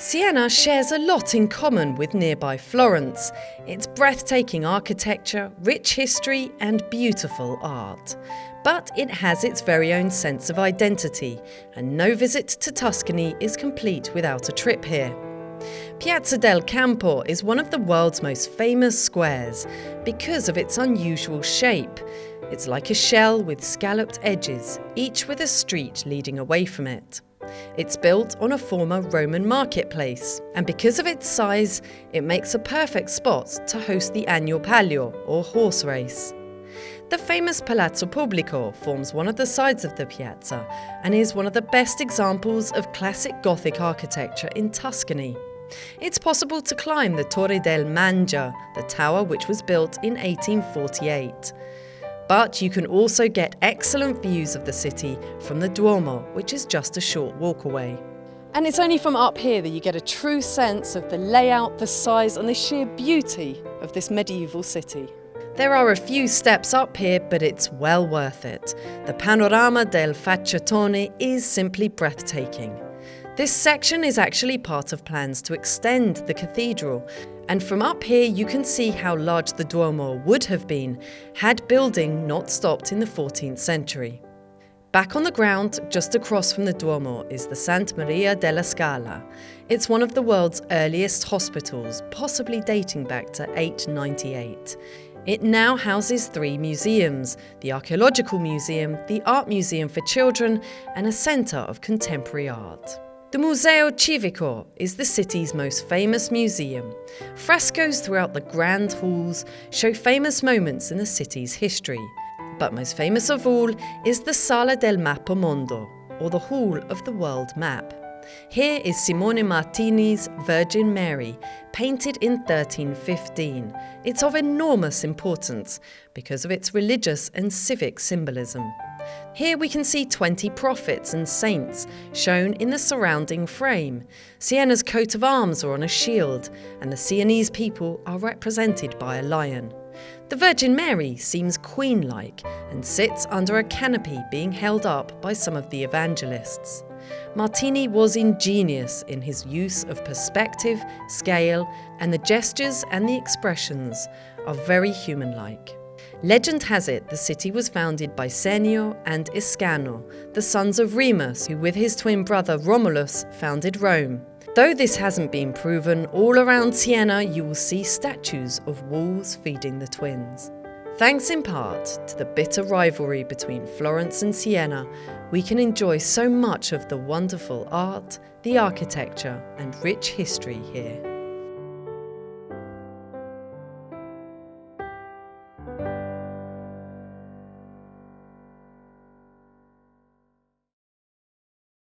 Siena shares a lot in common with nearby Florence. Its breathtaking architecture, rich history and beautiful art. But it has its very own sense of identity, and no visit to Tuscany is complete without a trip here. Piazza del Campo is one of the world's most famous squares because of its unusual shape. It's like a shell with scalloped edges, each with a street leading away from it. It's built on a former Roman marketplace, and because of its size, it makes a perfect spot to host the annual Palio, or horse race. The famous Palazzo Pubblico forms one of the sides of the piazza and is one of the best examples of classic Gothic architecture in Tuscany. It's possible to climb the Torre del Mangia, the tower which was built in 1848. But you can also get excellent views of the city from the Duomo, which is just a short walk away. And it's only from up here that you get a true sense of the layout, the size and the sheer beauty of this medieval city. There are a few steps up here, but it's well worth it. The panorama del Facciatone is simply breathtaking. This section is actually part of plans to extend the cathedral, and from up here you can see how large the Duomo would have been had building not stopped in the 14th century. Back on the ground, just across from the Duomo, is the Santa Maria della Scala. It's one of the world's earliest hospitals, possibly dating back to 898. It now houses 3 museums: the Archaeological Museum, the Art Museum for Children, and a centre of contemporary art. The Museo Civico is the city's most famous museum. Frescoes throughout the grand halls show famous moments in the city's history. But most famous of all is the Sala del Mappamondo, or the Hall of the World Map. Here is Simone Martini's Virgin Mary, painted in 1315. It's of enormous importance because of its religious and civic symbolism. Here we can see 20 prophets and saints shown in the surrounding frame. Siena's coat of arms are on a shield, and the Sienese people are represented by a lion. The Virgin Mary seems queen-like and sits under a canopy being held up by some of the evangelists. Martini was ingenious in his use of perspective, scale, and the gestures and the expressions are very human-like. Legend has it the city was founded by Senio and Iscano, the sons of Remus, who with his twin brother Romulus founded Rome. Though this hasn't been proven, all around Siena you will see statues of wolves feeding the twins. Thanks in part to the bitter rivalry between Florence and Siena, we can enjoy so much of the wonderful art, the architecture and rich history here.